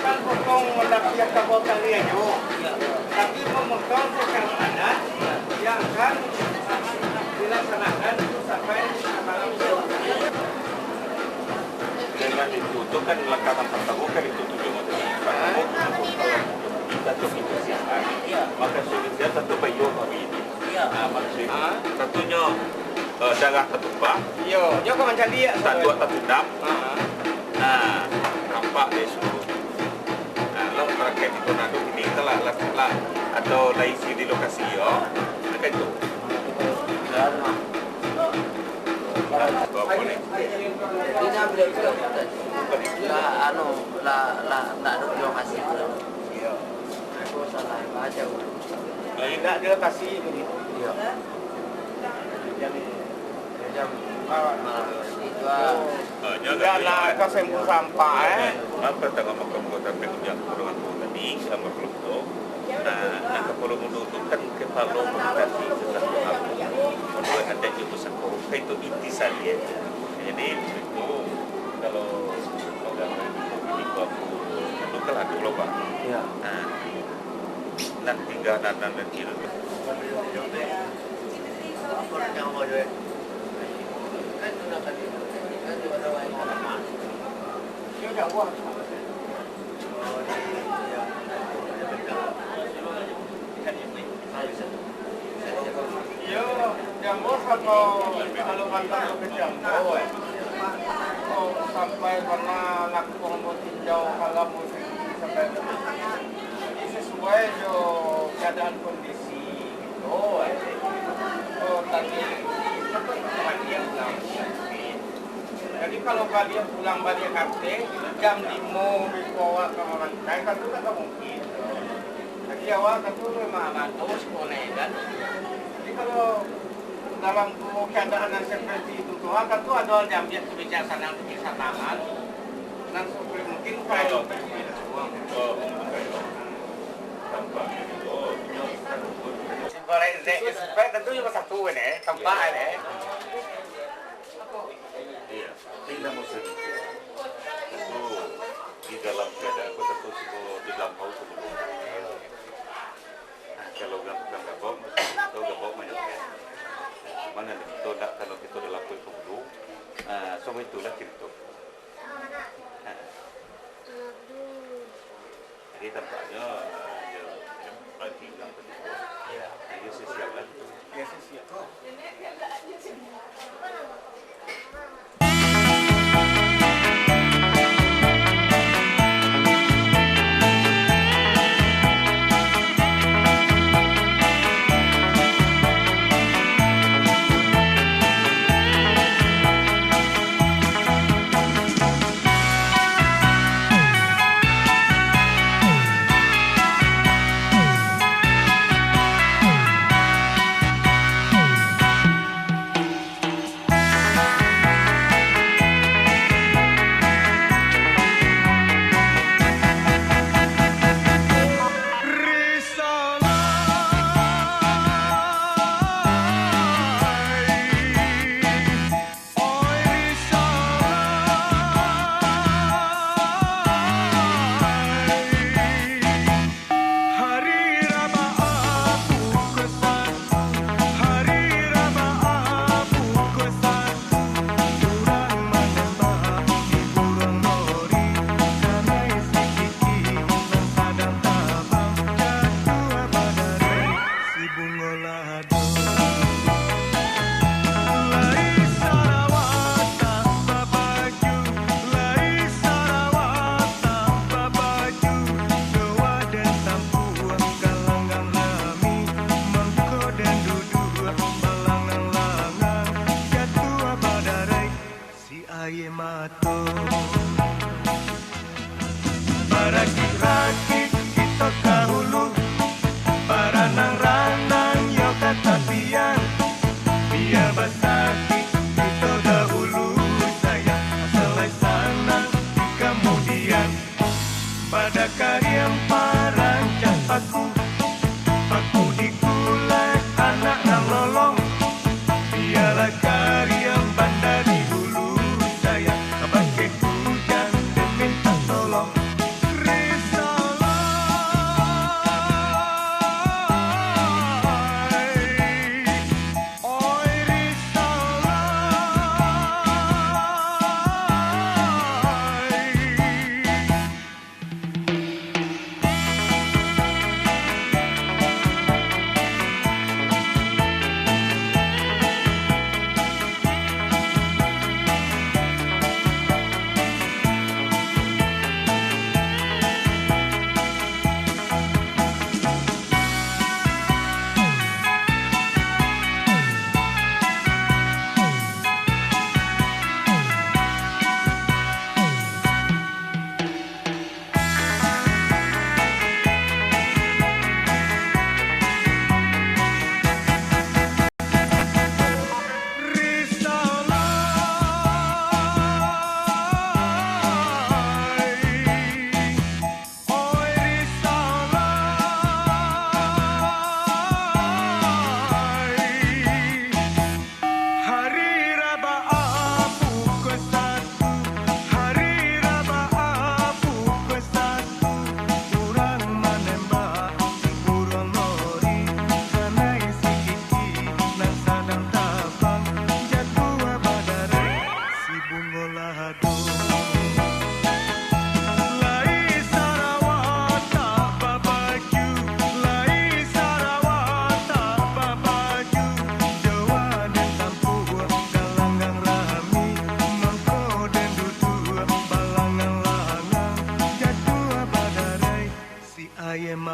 Kan potong laki kapal kalian yuk. Tapi memotong secara adat yang akan dilaksanakan sampai malam. Dengan ditutup kan lengkapan pertama kan ditutup juga karena kita tuh itu siapa? Maka sudah satu bayu kami ini. Maksudnya satunya darah tertumpah. Yo kau macam dia. Satu tertendam. Nah, nampak deh semua. Nah, lalu terkait di tornado ini telah atau laisi di lokasi yo, maka itu. Apa nih? Ini ambil itu lah, nak ada di lokasi itu. Iya. Aku salah baca. Tidak di lokasi ini. Iya. Jam itu Janganlah kau sembunyi sampah. Apa tengah makam kota penunjuk kurungan tadi sama keluarga. Nah, kalau menutup kan kepala komunikasi setelah aku menurut ada juga sekolah itu inti saja. Jadi itu kalau agama ini aku itu kalau dulu pak. ya. Nah, nanti tinggal dan itu. Yo, jambu kalau kantor ke jambu. Oh, sampai karena lakukan tinjau kalau musim sampai jadi sesuai jo keadaan kondisi gitu. Oh, tadi kalian pulang. Jadi kalau kalian pulang balik KT jam 5 bawa ke Mantai kan itu tak mungkin. Jadi awal kan itu memang terus konedan. Jadi kalau dalam keadaan yang seperti itu Tuhan kan itu ada diambil kebijaksanaan kebijaksanaan dan seperti mungkin kalau supaya tentu cuma satu ini tempat ini. Iya, tidak mau sedih. Itu di dalam keadaan kota itu semua di dalam bau sebelum. Nah, kalau nggak bau, itu nggak bau menyoknya. Mana nih? Itu kalau kita dalam bau sebelum, semua itulah kita. Jadi tampaknya berarti yang kedua. Ya, ini siap lah. Ya siap. Rakit-rakit kita kahulu Baranang-ranang yo katapian Biar basaki kita dahulu sayang Selai sana di kemudian Pada karya parancah paku Paku dikulak anak nang lolong Biarlah karya bandar di hulu sayang Pakai hujan dan minta tolong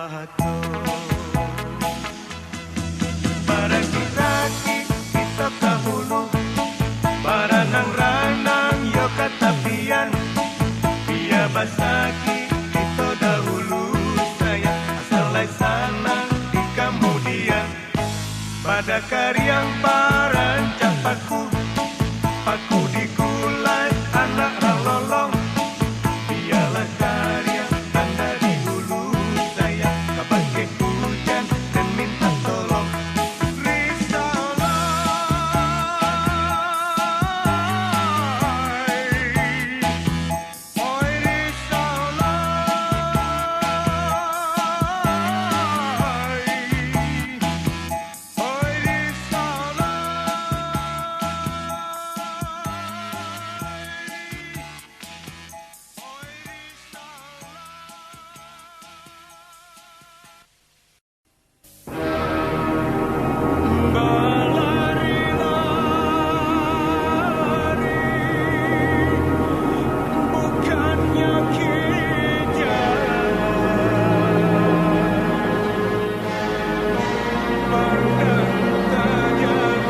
pahato Barang kitaki kita kahulu Baranang ranang yo katapian Pia basaki kita dahulu sayang Asalai sanang di kemudian Pada karyang parancang paku Paku dikulai anak ralolong Biarlah karya tanda di hulu saya Kapakai hujan dan minta tolong Risalah Oi risalah Oi risalah Berlari-lari bukannya kejar Pandang tajam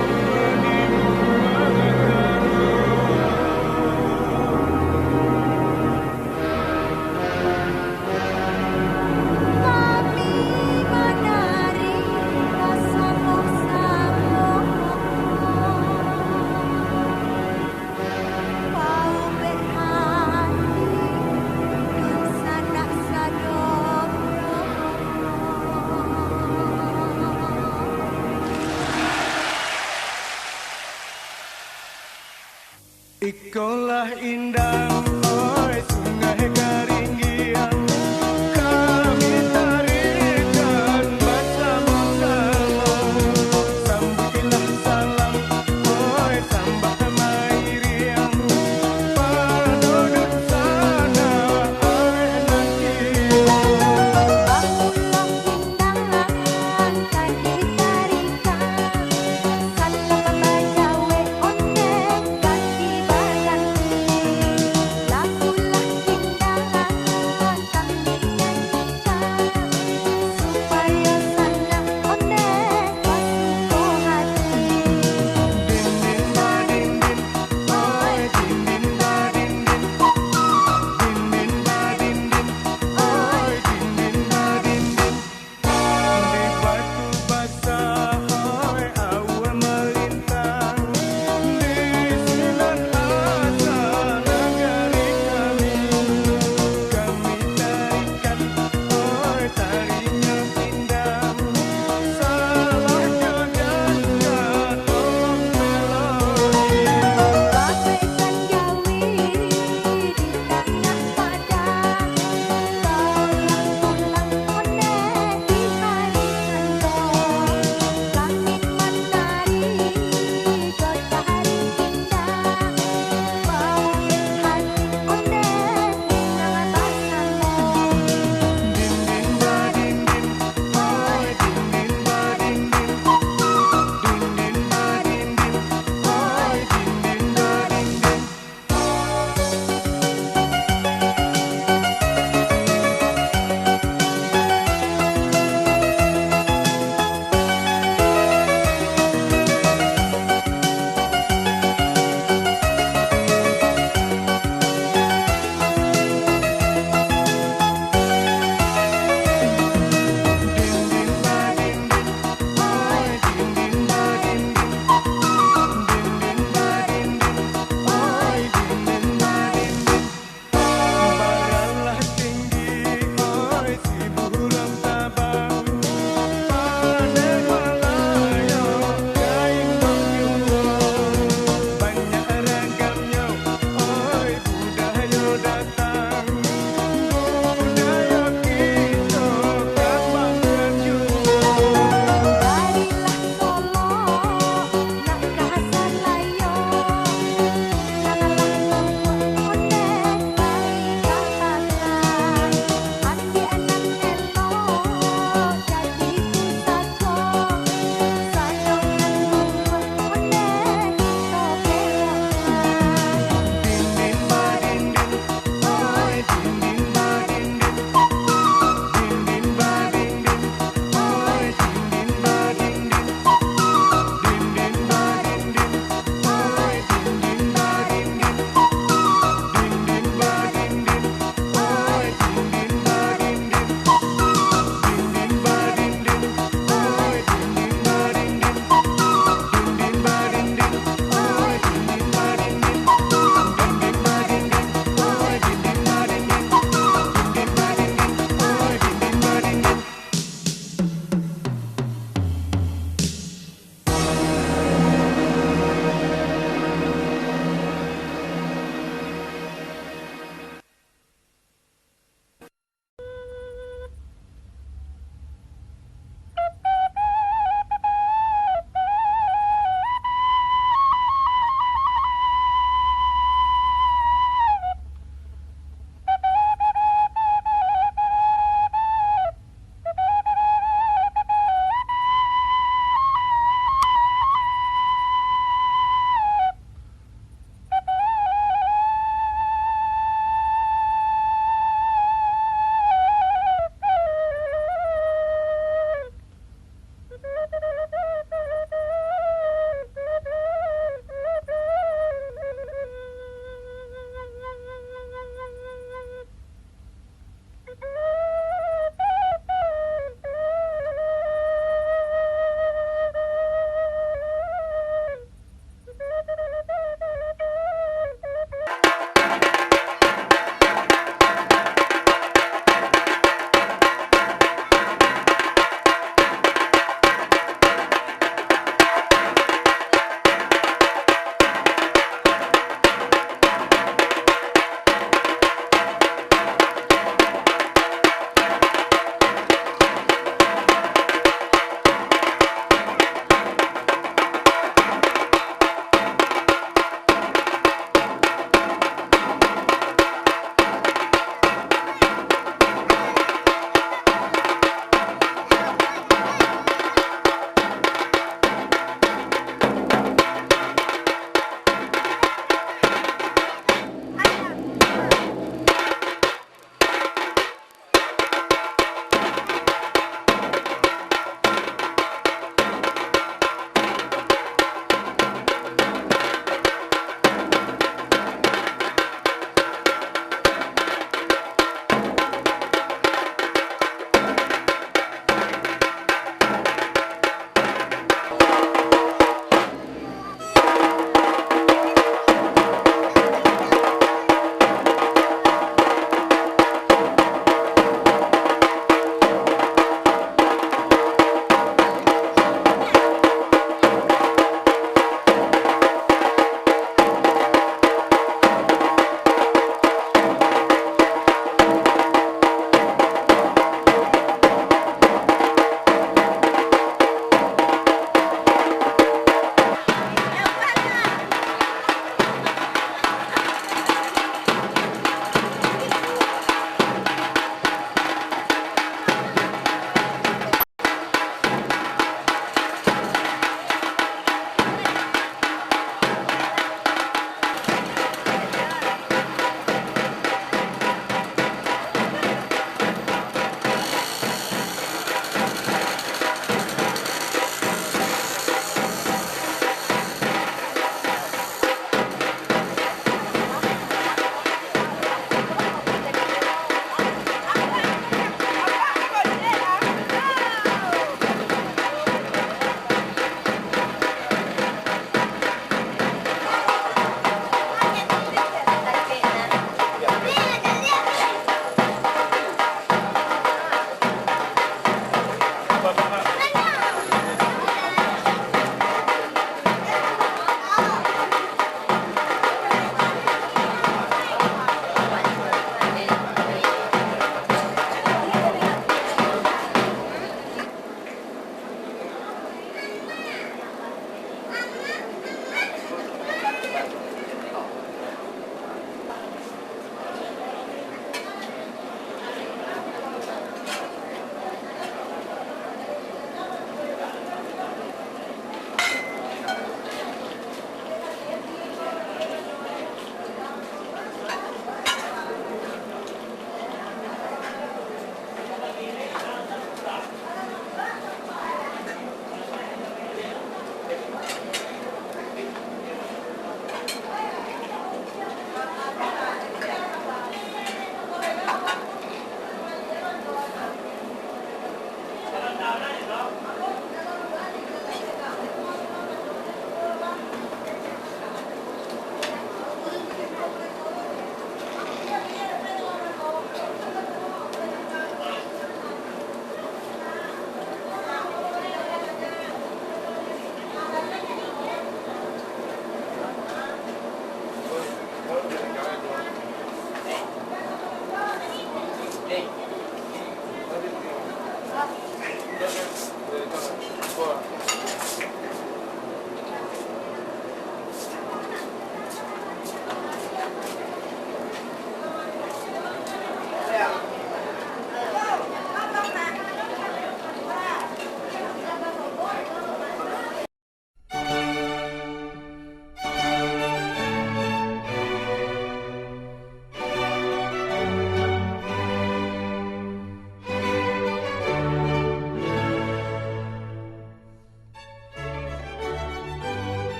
Kami menari bersama-sama Pau berhati sanak sadok Ikolah indah, oi sungai Karinggiang Kami tarikan bersama-sama Sambukilah salam, oi sambah mairiang Penduduk sana, oi nanti Bakulah indangan kan ditarikan Salam bajawe ondek kan dibayangi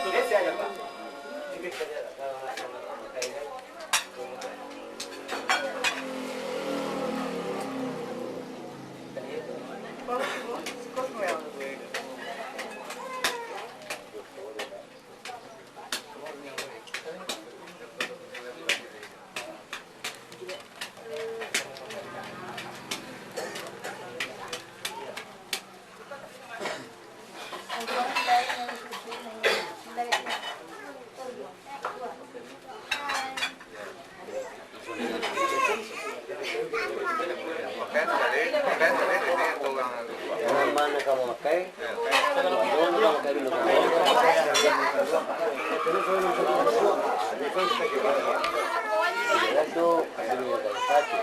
Biasa aja Pak. Sedikit saja kalau nggak pakai kan. Yang mana kamu pakai? Doon kamu pakai dulu. Itu dulu satu.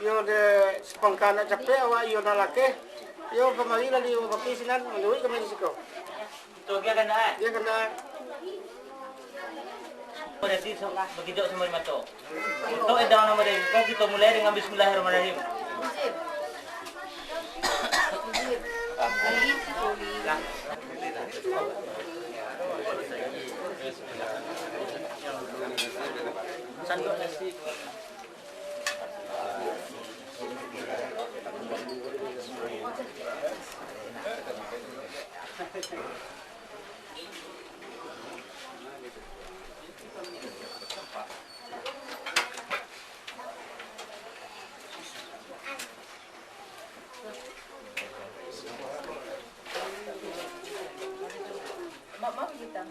Yo de sepangkana capek awak yo nalake. Yo kemari lagi yo pakai sinan menduit ke Meksiko. Tuh dia kena. Dia kena Berarti begitu semua mato. Itu edang nama dia. Kau kita mulai dengan Bismillahirrahmanirrahim. Sandok nasi. Mama kita.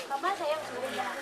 Mama sayang sudah.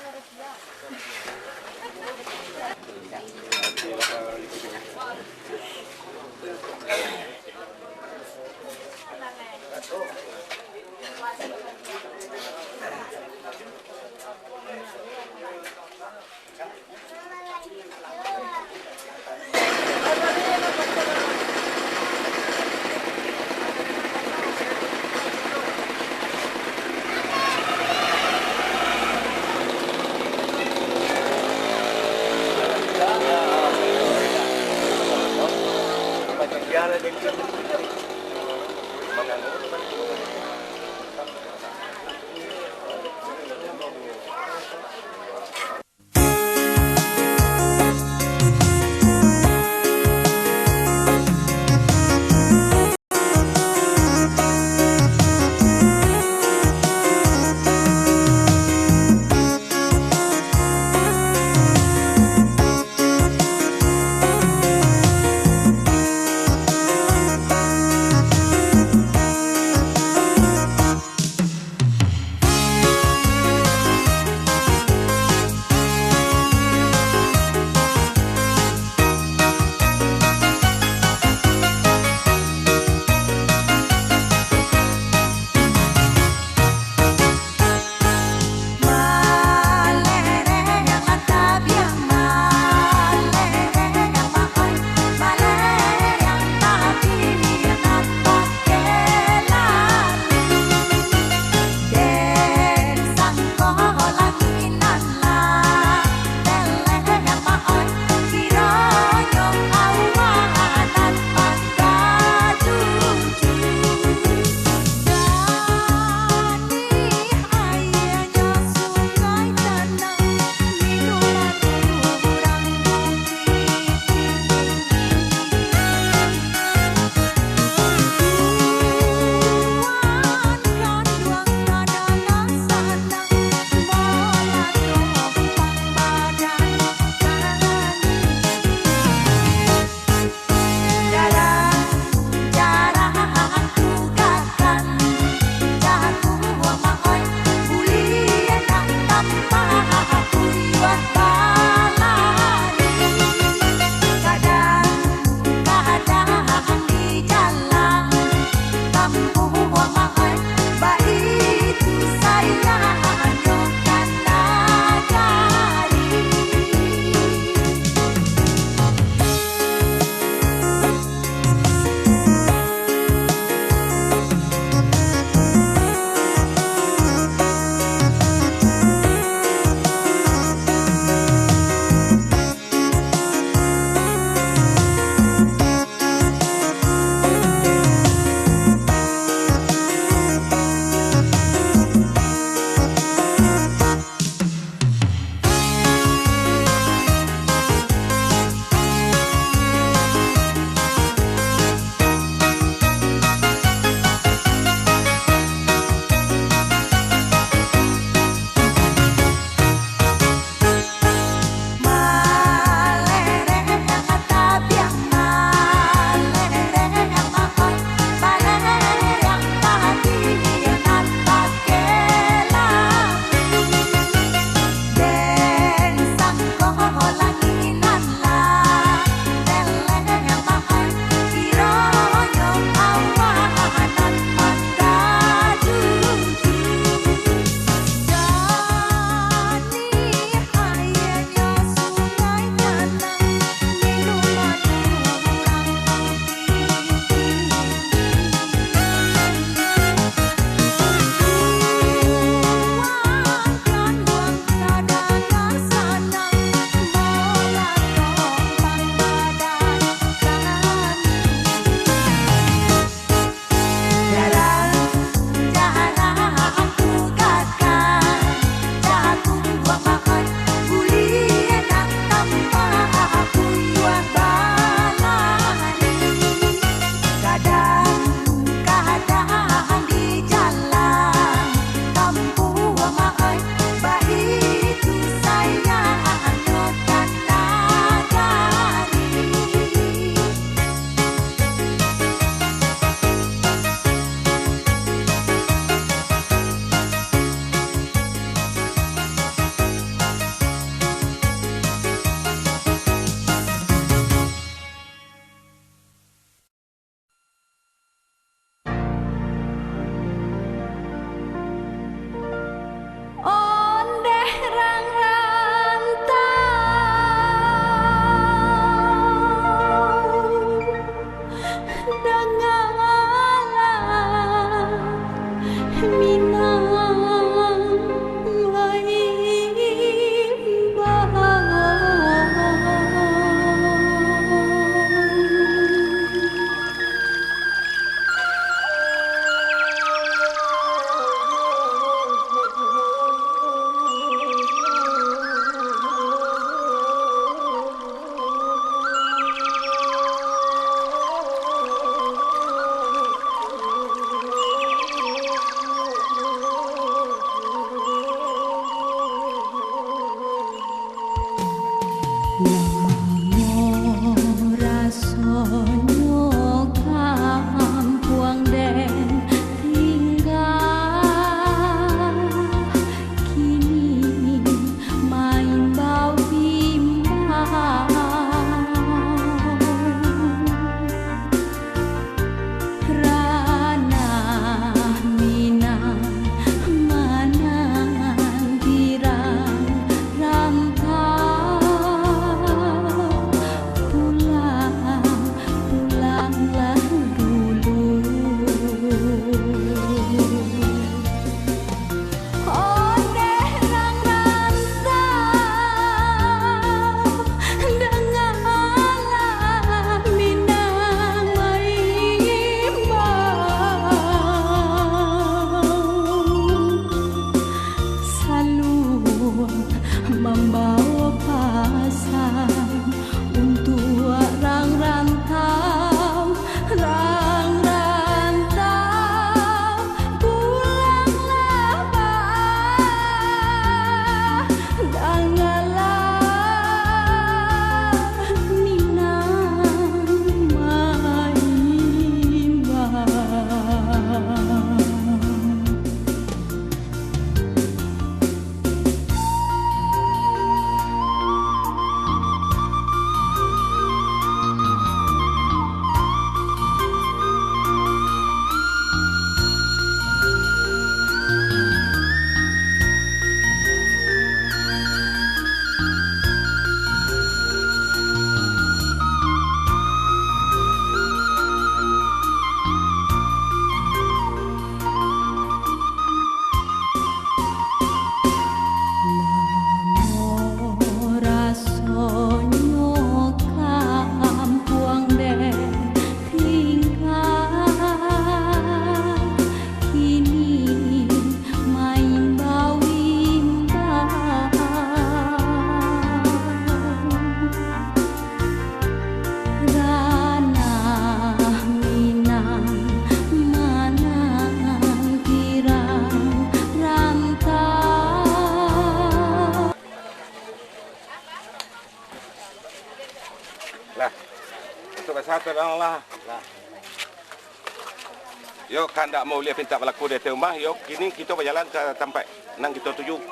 Yo kan tak mau lihat pinta berlaku di rumah. Yo kini kita berjalan ke tempat nang kita tuju.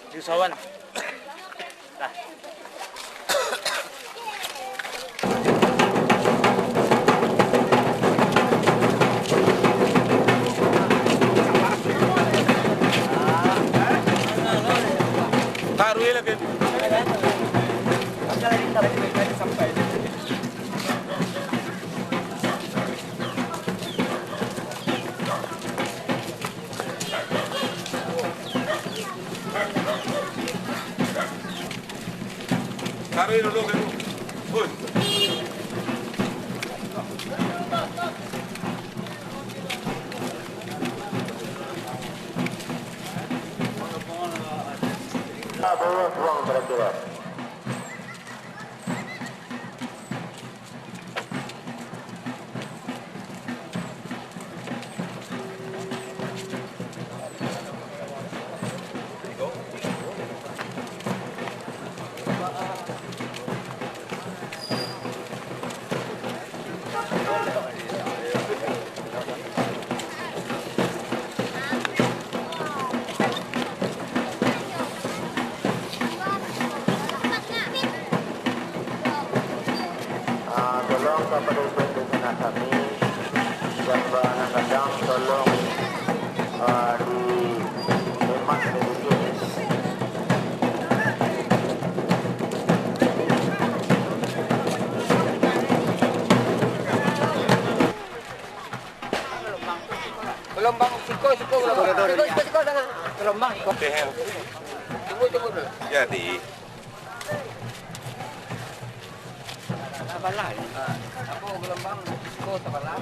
Di sawan. Dah. Taruh lagi. Sampai. Taruh dulu kan. Pun. Ruang bergerak. Tolong kepada pimpinan kami yang kadang tolong dihemat sedikit. Gelombang siko jangan. Gelombang. Tehel. Tunggu dulu. Jadi Sabarlah. Apa gelombang siko sabarlah.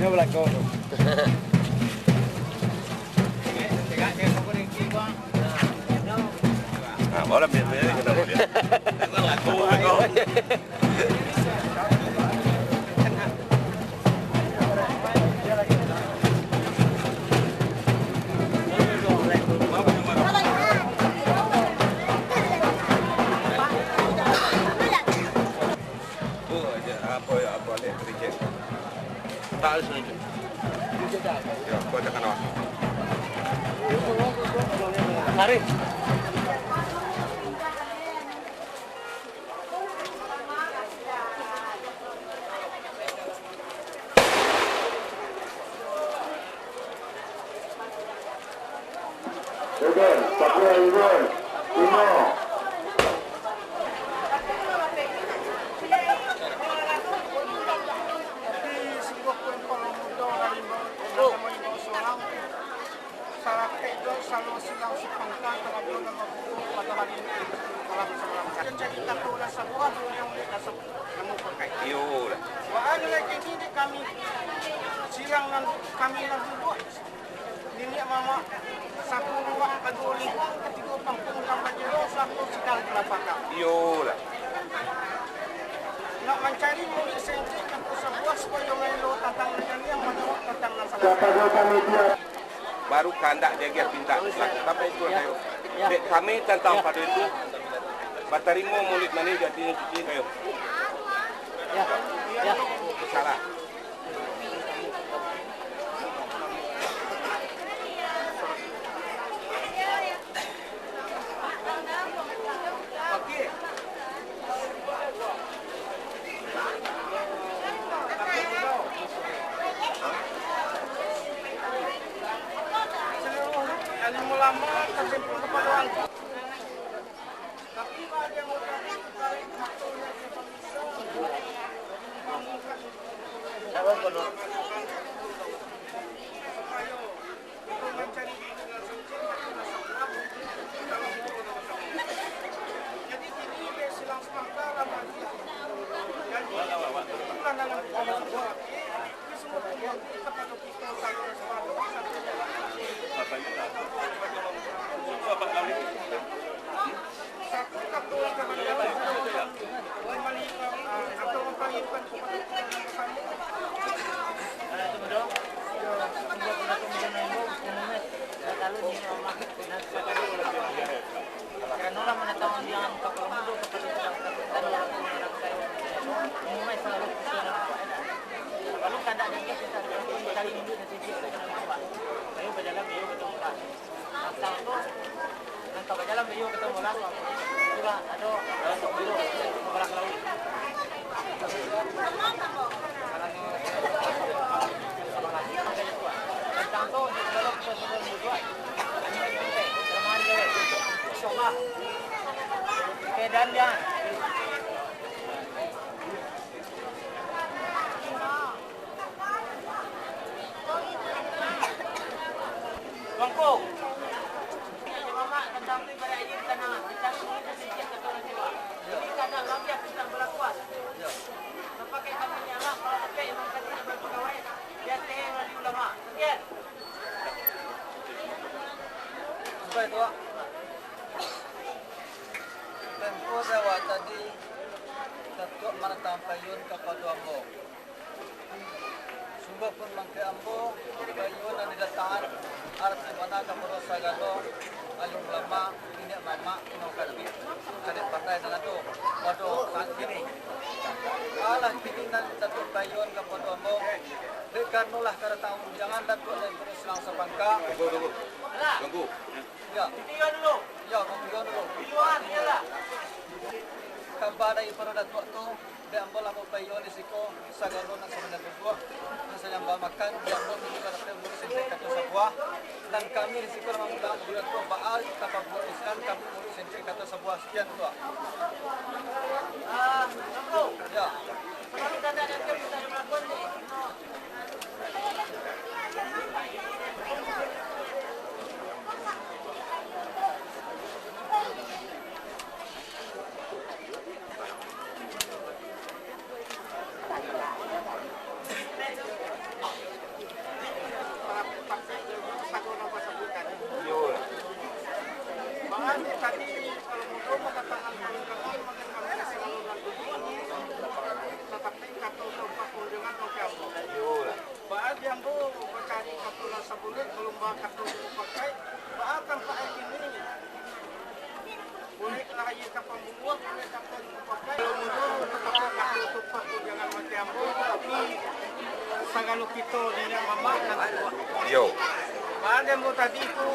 Mana belakang tu? Malam biasanya kita boleh. Aku kau. Apa ni kerja? Tak ada sini. Ya, kau cakap apa? Tarik. Iyalah. Waano lagi hindi kami silang nan kami nagbubuhat. Nini mama satu dua kaduli ketiga pangkung kampanye satu sikal kelapaka. Iyalah. Nak mencari muli senti atau sebuah supaya melo tentang negara yang menolak tentang masalah. Baru kandak dia pinta sampai itu kayu. Dek kami tentang pada itu batarimo mulut mana jadi cuci kayu. Ya. Ya. Salah. Alim ulama terjemput kepada orang. Tapi ada yang tarik maksudnya dan dia Bangko. Mama tentang pada ini tanah kita sedikit kata orang Jawa. Jadi kadang lagi tentang berlakuan. Ya. Pakai kami nyala kalau pakai memang kata berpegawai dia teh wali ulama. Sekian. Apa itu? Tempo sewa tadi Datuk Manatang Payun kepada Ambo. Sungguh pun mangke Ambo Payun dan didatang arti mana kepada Sagalo alim ulama ini mama mau kadbi kadang pandai dengan tu pada saat ini alah kini dan Datuk Payun kepada Ambo dekanulah karena tahun jangan Datuk dan terus langsung bangka. Tunggu. Ya. Video dulu. Ya, video dulu. Videoan iyalah. Kabar dari para datuk tu, dia ambil lama payon di siko, sagalo nak sebenarnya berdua, nasa yang bawa makan, dia ambil juga dapat beri sentek kata sebuah, dan kami di siko nama muda dia tu baal tanpa buat Islam kami beri sentek kata sebuah sekian tua. Bangko. Ya. Kalau kita ada yang kita ada melakukan ni. Tadi kalau mau mengatakan kawan-kawan makin kami kasih laluan tetapi kata untuk dengan Nokiambo. Baal Jambo mencari katulah sabulit belum katu pakai. Baal kan Pak ini boleh lagi kapal membuat boleh kapal pakai. Kalau mundur tetapi katu untuk jangan Nokiambo tapi sagalo kita dengan mama dan Yo. Baal Jambo tadi itu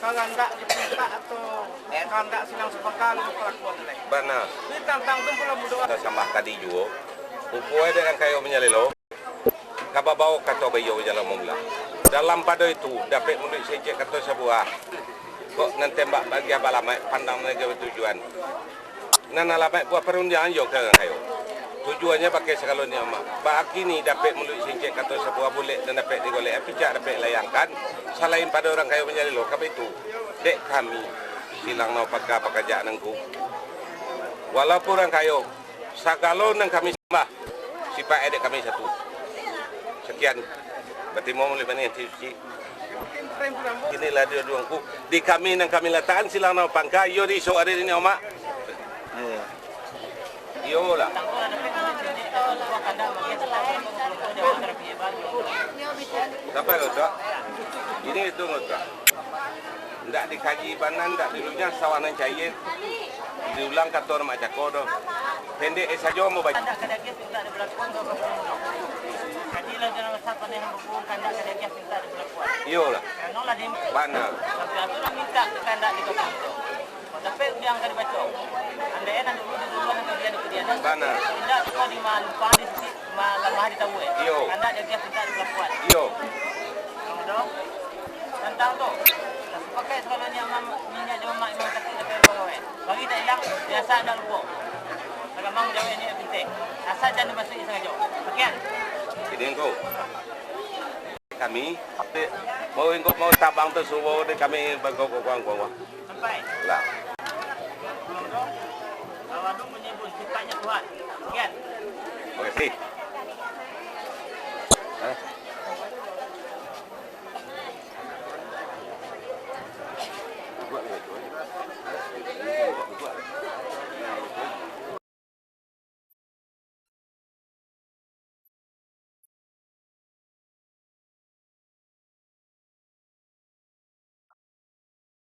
kalau hendak diperintah atau hendak silang sepakal perlakuan lain. Bana. Ini tantang tu pula mudah. Kita sambah tadi juga. Upaya dengan kayo menyalelo. Kababaw kato bayo jalan mula. Dalam pada itu dapat mulut sejak kata sebuah. Kok nanti tembak bagi apa lama pandang mereka tujuan. Nana lama buat perundangan yo ke kayo. Tujuannya pakai sekalo ni amak. Bagi ni dapat mulut sejak kata sebuah boleh dan dapat digolek. Pijak dapat layangkan. Selain pada orang kayo menyalelo kami itu. Dek kami silang mau pakai pekerjaan nengku. Walaupun orang kayo sagalo nang kami sembah. Sifat edek kami satu. Sekian. Berarti mau mulai mana yang suci. Inilah dia duangku. Di kami nang kami letakkan silang mau pangka. Yo di so ada ini omak. Yo lah. Sampai lotak. Ini itu lotak. Tidak dikaji banan, tidak dilunya sawanan cair. Diulang kata orang macam kodoh. Pendek saja mau baca. Iyo lah. Mana? Tapi yang akan dibaca. Anda yang dulu di rumah nanti dia di Mana? Tidak kau di mana lupa di sini malam hari tahu. Iyo. Anda dia minta dilakukan. Iyo. Kamu tentang tu. Pakai kalau ni minyak jom mak memang tak ada pegawai. Bagi tak hilang biasa ada lupa. Kalau mang jawab ini penting. Asal jangan masuk iseng aja. Sekian. Ini engkau. Kami mau tabang tu suruh kami berkuang-kuang. Sampai. Lah. Awak tu menyebut sifatnya Tuhan. Sekian. Terima kasih.